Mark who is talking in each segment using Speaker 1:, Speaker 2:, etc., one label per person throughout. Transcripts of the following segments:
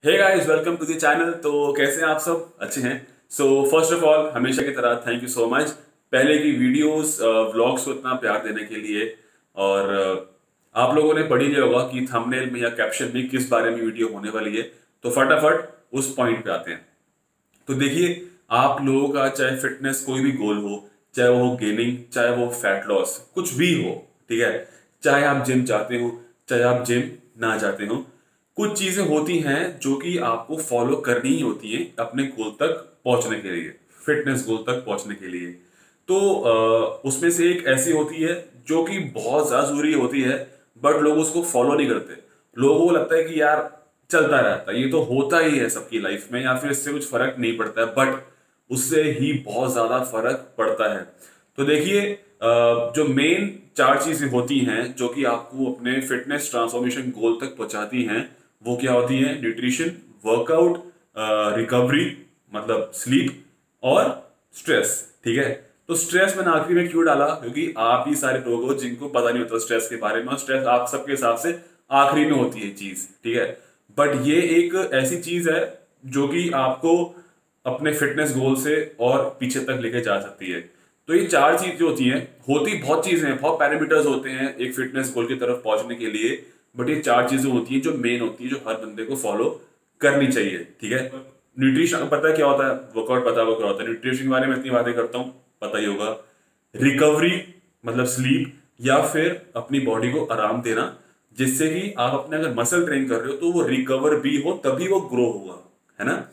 Speaker 1: Hey guys, welcome to the channel. तो कैसे हैं आप सब? अच्छे हैं। सो फर्स्ट ऑफ ऑल, हमेशा की तरह थैंक यू सो मच पहले की वीडियोस व्लॉग्स को इतना प्यार देने के लिए। और आप लोगों ने पढ़ ही लिया होगा कि थंबनेल में या कैप्शन में किस बारे में वीडियो होने वाली है। तो फटाफट उस पॉइंट पे आते हैं। तो देखिए, आप लोगों का चाहे फिटनेस कोई भी गोल हो, चाहे वो गेनिंग, चाहे वो फैट लॉस, कुछ भी हो, ठीक है। चाहे आप जिम जाते हो, चाहे आप जिम ना जाते हो, कुछ चीजें होती हैं जो कि आपको फॉलो करनी ही होती है अपने गोल तक पहुंचने के लिए, फिटनेस गोल तक पहुंचने के लिए। तो उसमें से एक ऐसी होती है जो कि बहुत ज्यादा जरूरी होती है, बट लोग उसको फॉलो नहीं करते। लोगों को लगता है कि यार चलता रहता है, ये तो होता ही है सबकी लाइफ में, या फिर इससे कुछ फर्क नहीं पड़ता है। बट उससे ही बहुत ज्यादा फर्क पड़ता है। तो देखिए, जो मेन चार चीजें होती हैं जो कि आपको अपने फिटनेस ट्रांसफॉर्मेशन गोल तक पहुंचाती हैं, वो क्या होती है? न्यूट्रिशन, वर्कआउट, रिकवरी मतलब स्लीप, और स्ट्रेस। ठीक है। तो स्ट्रेस मैंने आखिरी में क्यों डाला? क्योंकि आप ही सारे लोग हो जिनको पता नहीं होता स्ट्रेस के बारे में, और स्ट्रेस आप सबके हिसाब से आखिरी में होती है चीज, ठीक है। बट ये एक ऐसी चीज है जो कि आपको अपने फिटनेस गोल से और पीछे तक लेके जा सकती है। तो ये चार चीज जो होती हैं, होती बहुत चीजें हैं, बहुत पैरामीटर्स होते हैं एक फिटनेस गोल की तरफ पहुंचने के लिए, बट ये चार चीजें होती हैं जो मेन होती है, जो हर बंदे को फॉलो करनी चाहिए, ठीक है। न्यूट्रिशन पता है क्या होता है, वर्कआउट पता है वो क्या होता है, न्यूट्रिशन के बारे में इतनी बातें करता हूँ, पता ही होगा। रिकवरी मतलब स्लीप, या फिर अपनी बॉडी को आराम देना, जिससे कि आप अपने अगर मसल ट्रेन कर रहे हो तो वो रिकवर भी हो, तभी वो ग्रो होगा, है ना।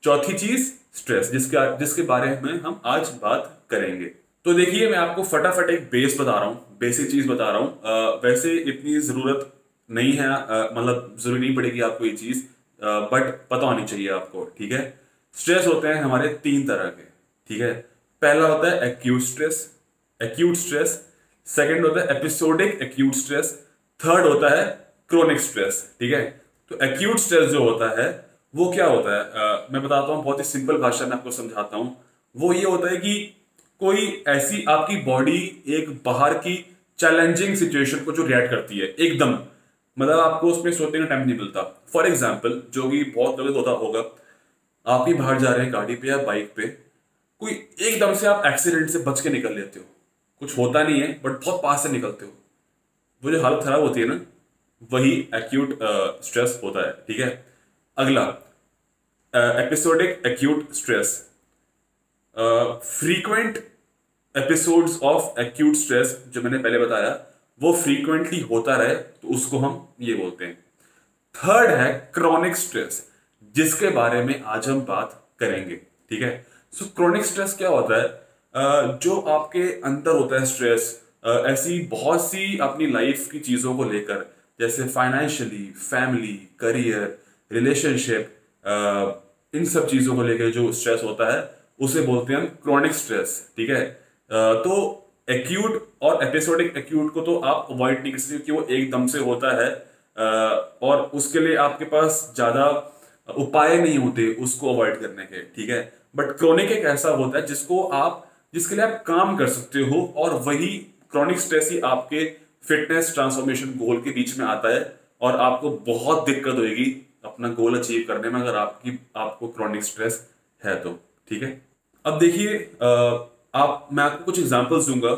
Speaker 1: चौथी चीज स्ट्रेस, जिसके बारे में हम आज बात करेंगे। तो देखिए, मैं आपको फटाफट एक बेस बता रहा हूँ, बेसिक चीज बता रहा हूँ। वैसे इतनी जरूरत नहीं है, मतलब जरूरी नहीं पड़ेगी आपको ये चीज, बट पता होनी चाहिए आपको, ठीक है। स्ट्रेस होते हैं हमारे तीन तरह के, ठीक है। पहला होता है acute stress, acute stress. Second होता है एपिसोडिक एक्यूट स्ट्रेस। थर्ड होता है क्रोनिक स्ट्रेस, ठीक है। तो एक्यूट स्ट्रेस जो होता है वो क्या होता है, मैं बताता हूँ, बहुत ही सिंपल भाषा में आपको समझाता हूँ। वो ये होता है कि कोई ऐसी आपकी बॉडी एक बाहर की चैलेंजिंग सिचुएशन को जो रिएक्ट करती है एकदम, मतलब आपको उसमें सोचने का टाइम नहीं मिलता। फॉर एग्जाम्पल, जो कि बहुत लोगों को होता होगा, आप ही बाहर जा रहे हैं गाड़ी पे या बाइक पे, कोई एकदम से आप एक्सीडेंट से बच के निकल लेते हो, कुछ होता नहीं है बट बहुत पास से निकलते हो, वो जो हालत खराब होती है ना, वही एक्यूट स्ट्रेस होता है, ठीक है। अगला episodic acute stress. Frequent episodes of acute stress, जो मैंने पहले बताया, वो फ्रीक्वेंटली होता रहे तो उसको हम ये बोलते हैं। थर्ड है क्रोनिक स्ट्रेस, जिसके बारे में आज हम बात करेंगे, ठीक है। सो क्रोनिक स्ट्रेस क्या होता है? जो आपके अंदर होता है स्ट्रेस, ऐसी बहुत सी अपनी लाइफ की चीजों को लेकर, जैसे फाइनेंशियली, फैमिली, करियर, रिलेशनशिप, इन सब चीजों को लेकर जो स्ट्रेस होता है उसे बोलते हैं हम क्रोनिक स्ट्रेस, ठीक है। तो एक्यूट और एपिसोडिक एक्यूट को तो आप अवॉइड नहीं कर सकते क्योंकि वो एकदम से होता है, और उसके लिए आपके पास ज्यादा उपाय नहीं होते उसको अवॉइड करने के, ठीक है। बट क्रोनिक एक ऐसा होता है जिसके लिए आप काम कर सकते हो, और वही क्रोनिक स्ट्रेस ही आपके फिटनेस ट्रांसफॉर्मेशन गोल के बीच में आता है, और आपको बहुत दिक्कत होगी अपना गोल अचीव करने में अगर आपको क्रोनिक स्ट्रेस है तो, ठीक है। अब देखिए, मैं आपको कुछ एग्जांपल्स दूंगा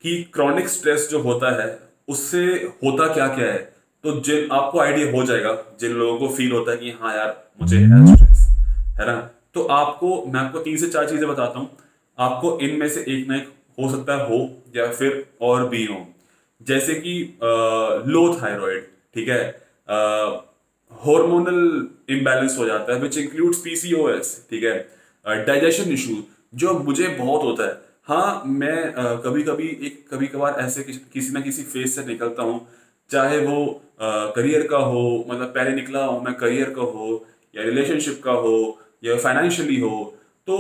Speaker 1: कि क्रोनिक स्ट्रेस जो होता है उससे होता क्या क्या है। तो जिन आपको आइडिया हो जाएगा, जिन लोगों को फील होता है कि हाँ यार मुझे है स्ट्रेस, है ना, तो मैं आपको 3 से 4 चीजें बताता हूँ। आपको इनमें से एक ना एक हो सकता है हो, या फिर और भी हो। जैसे कि लो थायराइड, ठीक है, हार्मोनल इम्बैलेंस हो जाता है विच इंक्लूड्स पीसीओएस, ठीक है। डाइजेशन इशू जो मुझे बहुत होता है। हाँ, मैं कभी कभार ऐसे किसी ना किसी फेज से निकलता हूँ, चाहे वो करियर का हो, मतलब पहले निकला हूँ मैं करियर का हो, या रिलेशनशिप का हो, या फाइनेंशियली हो। तो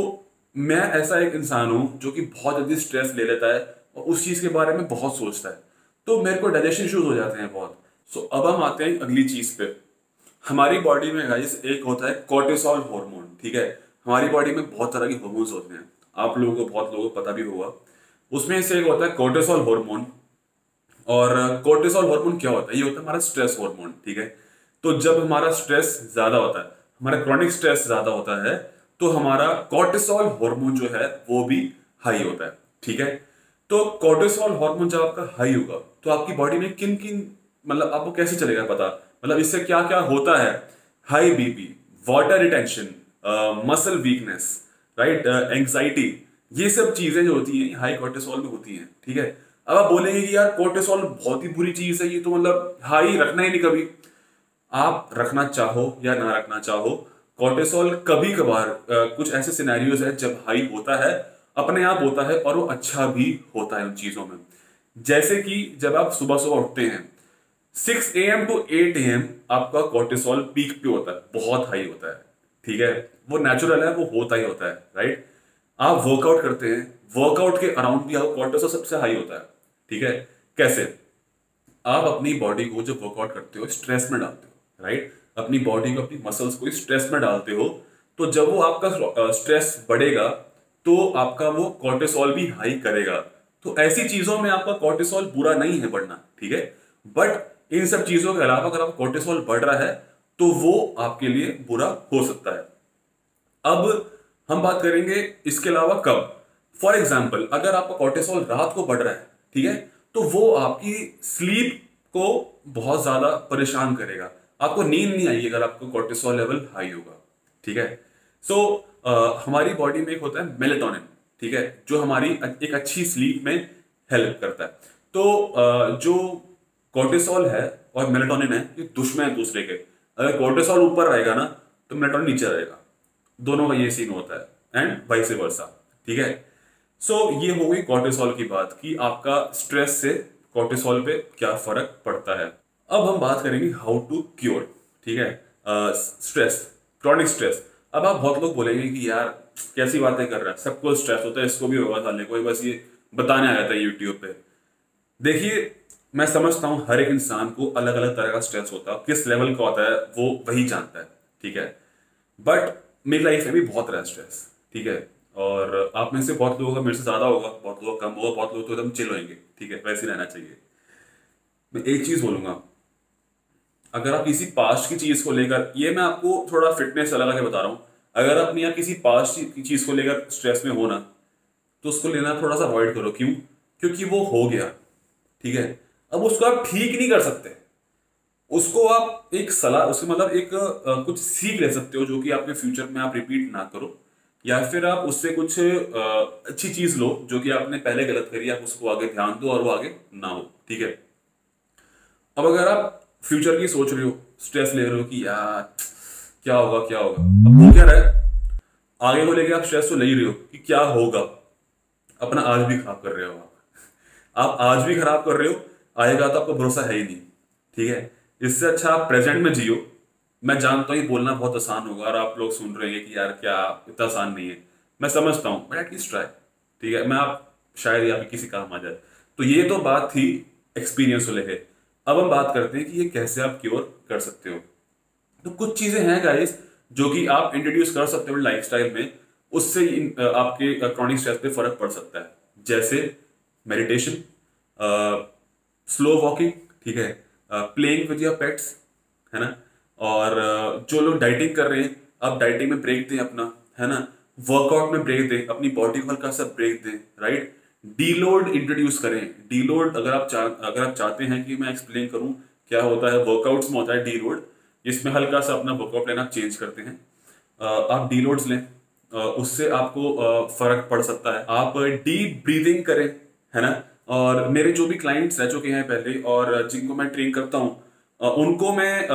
Speaker 1: मैं ऐसा एक इंसान हूँ जो कि बहुत जल्दी स्ट्रेस ले लेता है और उस चीज के बारे में बहुत सोचता है, तो मेरे को डाइजेशन इश्यूज हो जाते हैं बहुत। सो अब हम आते हैं अगली चीज पे। हमारी बॉडी में गाइस एक होता है कोर्टिसोल हार्मोन, ठीक है। हमारी बॉडी में बहुत तरह के हार्मोन्स होते हैं, आप लोगों को बहुत लोगों को पता भी होगा। उसमें से एक होता है कोर्टिसोल हार्मोन। और कोर्टिसोल हार्मोन क्या होता है? ये होता है हमारा स्ट्रेस हार्मोन, ठीक है। तो जब हमारा स्ट्रेस ज्यादा होता है, हमारा क्रॉनिक स्ट्रेस ज्यादा होता है तो हमारा कॉर्टिसोल हार्मोन जो है वो भी हाई होता है। ठीक है, तो कॉर्टिसोल हार्मोन जब आपका हाई होगा तो आपकी बॉडी में किन किन, मतलब आपको कैसे चलेगा पता, मतलब इससे क्या क्या होता है। High BP, water retention, muscle weakness, right, anxiety, ये सब चीजें जो होती हैं हाई कॉर्टिसोल में होती हैं। ठीक है, अब आप बोलेंगे कि यार कॉर्टिसोल बहुत ही बुरी चीज है, ये तो मतलब हाई रखना ही नहीं कभी। आप रखना चाहो या ना रखना चाहो, कॉर्टिसोल कभी कभार कुछ ऐसे सिनेरियोज है जब हाई होता है, अपने आप होता है और वो अच्छा भी होता है उन चीजों में। जैसे कि जब आप सुबह सुबह उठते हैं 6 AM to 8 AM आपका कॉर्टिसोल पीक पे होता है, बहुत हाई होता है। ठीक है, वो नेचुरल है, वो होता ही होता है, राइट। आप वर्कआउट करते हैं, वर्कआउट के अराउंड भी आपका कॉर्टिसोल सबसे हाई होता है। ठीक है, कैसे? आप अपनी बॉडी को जब वर्कआउट करते हो स्ट्रेस में डालते हो, राइट, अपनी बॉडी को, अपनी मसल्स को स्ट्रेस में डालते हो, तो जब वो आपका स्ट्रेस बढ़ेगा तो आपका वो कॉर्टिसोल भी हाई करेगा। तो ऐसी चीजों में आपका कॉर्टिसोल बुरा नहीं है बढ़ना, ठीक है, बट इन सब चीजों के अलावा अगर आपका कॉर्टिसोल बढ़ रहा है तो वो आपके लिए बुरा हो सकता है। अब हम बात करेंगे इसके अलावा कब। फॉर एग्जाम्पल, अगर आपका कॉर्टिसोल रात को बढ़ रहा है, ठीक है, तो वो आपकी स्लीप को बहुत ज्यादा परेशान करेगा, आपको नींद नहीं आएगी अगर आपका कॉर्टिसोल लेवल हाई होगा। ठीक है, सो हमारी बॉडी में एक होता है मेलेटोनिन, ठीक है, जो हमारी एक अच्छी स्लीप में हेल्प करता है। तो जो कॉर्टिसोल है और मेलेटोनिन है ये दुश्मन है दूसरे के। अगर कॉर्टिसोल ऊपर रहेगा ना तो मेलेटोनिन नीचे रहेगा, दोनों का ये सीन होता है, एंड वाइस वर्सा। ठीक है, सो ये हो गई कॉर्टिसोल की बात कि आपका स्ट्रेस से कॉर्टिसोल पे क्या फर्क पड़ता है। अब हम बात करेंगे हाउ टू क्योर। ठीक है, स्ट्रेस, क्रॉनिक स्ट्रेस। अब आप बहुत लोग बोलेंगे कि यार कैसी बातें कर रहा है, सबको स्ट्रेस होता है, इसको भी होगा, साले को बस ये बताने आया था यूट्यूब पे। देखिए, मैं समझता हूँ हर एक इंसान को अलग अलग तरह का स्ट्रेस होता है, किस लेवल का होता है वो वही जानता है। ठीक है, बट मेरी लाइफ में भी बहुत रहा स्ट्रेस। ठीक है, और आप में से बहुत लोगों का मेरे से ज्यादा होगा, बहुत लोग कम होगा, बहुत लोग तो एकदम चिल होंगे। ठीक है, वैसे ही रहना चाहिए। मैं एक चीज बोलूंगा, अगर आप किसी पास्ट की चीज को लेकर, ये मैं आपको थोड़ा फिटनेस लगा के बता रहा हूँ, अगर आप या किसी पास्ट की चीज को लेकर स्ट्रेस में हो ना, तो उसको लेना थोड़ा सा अवॉइड करो। क्यों? क्योंकि वो हो गया। ठीक है, अब उसको आप ठीक नहीं कर सकते, उसको आप एक सलाह, उससे मतलब एक कुछ सीख ले सकते हो जो कि आपके फ्यूचर में आप रिपीट ना करो, या फिर आप उससे कुछ अच्छी चीज लो जो कि आपने पहले गलत करी, आप उसको आगे ध्यान दो और वो आगे ना हो। ठीक है, अब अगर आप फ्यूचर की सोच रहे हो, स्ट्रेस ले रहे हो कि यार क्या होगा क्या होगा, अब वो क्या रहा है, आगे को लेके आप स्ट्रेस तो ले ही रहे हो कि क्या होगा, अपना आज भी खराब कर रहे हो आप आज भी खराब कर रहे हो, आएगा तो आपको भरोसा है ही नहीं। ठीक है, इससे अच्छा आप प्रेजेंट में जियो। मैं जानता हूँ ये बोलना बहुत आसान होगा और आप लोग सुन रहे हैं कि यार क्या इतना आसान नहीं है, मैं समझता हूँ, बट एटलीस्ट ट्राई। ठीक है, मैं आप शायद ही आपके किसी काम आ जाए। तो ये तो बात थी एक्सपीरियंस को लेके। अब हम बात करते हैं कि ये कैसे आप क्योर कर सकते हो। तो कुछ चीजें हैं गाइस जो कि आप इंट्रोड्यूस कर सकते हो लाइफस्टाइल में, उससे आपके क्रॉनिक स्ट्रेस पे फर्क पड़ सकता है। जैसे मेडिटेशन, स्लो वॉकिंग, ठीक है, प्लेइंग विद योर पेट्स, है ना, और जो लोग डाइटिंग कर रहे हैं, आप डाइटिंग में ब्रेक दें अपना, है ना, वर्कआउट में ब्रेक दें, अपनी बॉडी को हल्का सा ब्रेक दें, राइट। डीलोड इंट्रोड्यूस करें। डीलोड अगर आप चाहते हैं कि मैं एक्सप्लेन करूं क्या होता है, वर्कआउट्स में होता है डीलोड, जिसमें हल्का सा अपना वर्कआउट लेना चेंज करते हैं। आप डीलोड्स लें, उससे आपको फर्क पड़ सकता है। आप डीप ब्रीदिंग करें, है ना, और मेरे जो भी क्लाइंट्स रह चुके हैं पहले और जिनको मैं ट्रेन करता हूँ, उनको मैं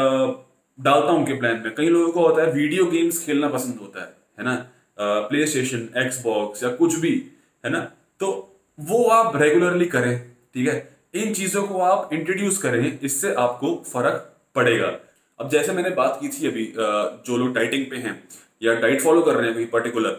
Speaker 1: डालता हूँ उनके प्लान में। कई लोगों को होता है वीडियो गेम्स खेलना पसंद होता है ना, प्ले स्टेशन, एक्सबॉक्स या कुछ भी, है ना, तो वो आप रेगुलरली करें। ठीक है, इन चीजों को आप इंट्रोड्यूस करें, इससे आपको फर्क पड़ेगा। अब जैसे मैंने बात की थी अभी, जो लोग डाइटिंग पे हैं या डाइट फॉलो कर रहे हैं कोई पर्टिकुलर,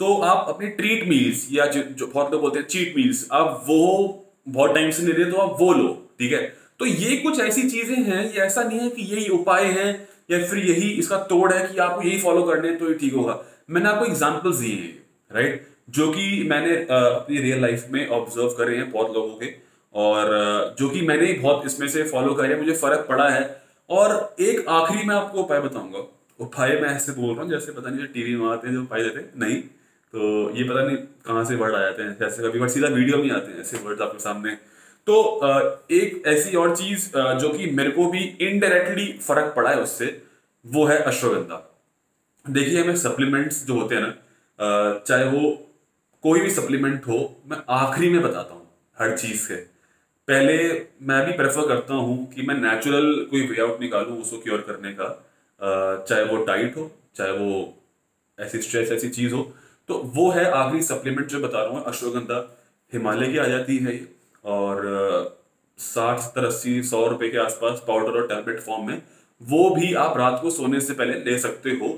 Speaker 1: तो आप अपनी ट्रीट मील्स या जो बहुत लोग बोलते हैं चीट मील्स, आप वो बहुत टाइम से नहीं रहे तो आप वो लो। ठीक है, तो ये कुछ ऐसी चीजें हैं, ये ऐसा नहीं है कि यही उपाय हैं या फिर यही इसका तोड़ है कि आपको यही फॉलो करने हैं तो ये ठीक होगा। मैंने आपको एग्जांपल्स दिए हैं, राइट, जो कि मैंने अपनी रियल लाइफ में ऑब्जर्व करे हैं बहुत लोगों के, और जो कि मैंने बहुत इसमें से फॉलो करे, मुझे फर्क पड़ा है। और एक आखिरी मैं आपको उपाय बताऊंगा, उपाय मैं ऐसे बोल रहा हूँ जैसे पता नहीं टीवी में आते हैं जो उपाय देते हैं, नहीं तो ये पता नहीं कहाँ से वर्ड आ जाते हैं, जैसे कभी वर्ड सीधा वीडियो में आते हैं ऐसे वर्ड्स आपके सामने। तो एक ऐसी और चीज जो कि मेरे को भी इनडायरेक्टली फर्क पड़ा है उससे, वो है अश्वगंधा। देखिए हमें सप्लीमेंट्स जो होते हैं ना, चाहे वो कोई भी सप्लीमेंट हो, मैं आखिरी में बताता हूँ हर चीज के पहले। मैं भी प्रेफर करता हूँ कि मैं नेचुरल कोई वे आउट निकालूं उसको क्योर करने का, चाहे वो डाइट हो, चाहे वो ऐसी स्ट्रेस ऐसी चीज हो। तो वो है आखिरी सप्लीमेंट जो बता रहा हूँ, अश्वगंधा। हिमालय की आ जाती है ये, और 60 70 80 100 रुपए के आसपास पाउडर और टैबलेट फॉर्म में। वो भी आप रात को सोने से पहले ले सकते हो।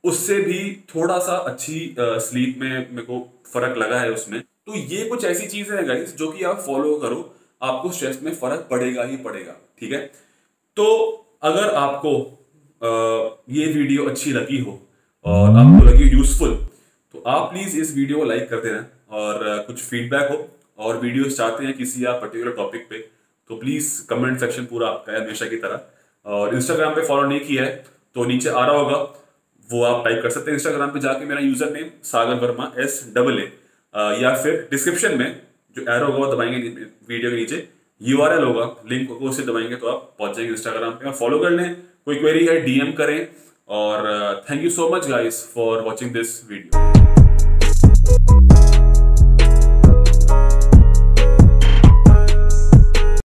Speaker 1: उससे भी थोड़ा सा अच्छी स्लीप में मेरे को फर्क लगा है उसमें। तो ये कुछ ऐसी चीजें हैं गाइस जो कि आप फॉलो करो, आपको स्ट्रेस में फर्क पड़ेगा ही पड़ेगा, ठीक है। तो अगर आपको ये वीडियो अच्छी लगी हो और आपको लगी यूजफुल, तो आप प्लीज इस वीडियो को लाइक कर देना। और कुछ फीडबैक हो और वीडियोस चाहते हैं किसी आप पर्टिकुलर टॉपिक पे, तो प्लीज कमेंट सेक्शन पूरा आपका है हमेशा की तरह। और इंस्टाग्राम पे फॉलो नहीं किया है तो नीचे आ रहा होगा, वो आप टाइप कर सकते हैं इंस्टाग्राम पे जाके, मेरा यूजर नेम सागर वर्मा SAA, या फिर डिस्क्रिप्शन में जो एरो होगा वो दबाएंगे वीडियो के नीचे, URL होगा, लिंक को उसे दबाएंगे तो आप पहुंच जाएंगे इंस्टाग्राम पे, आप फॉलो कर लें। कोई क्वेरी है DM करें। और thank you so much guys for watching this video.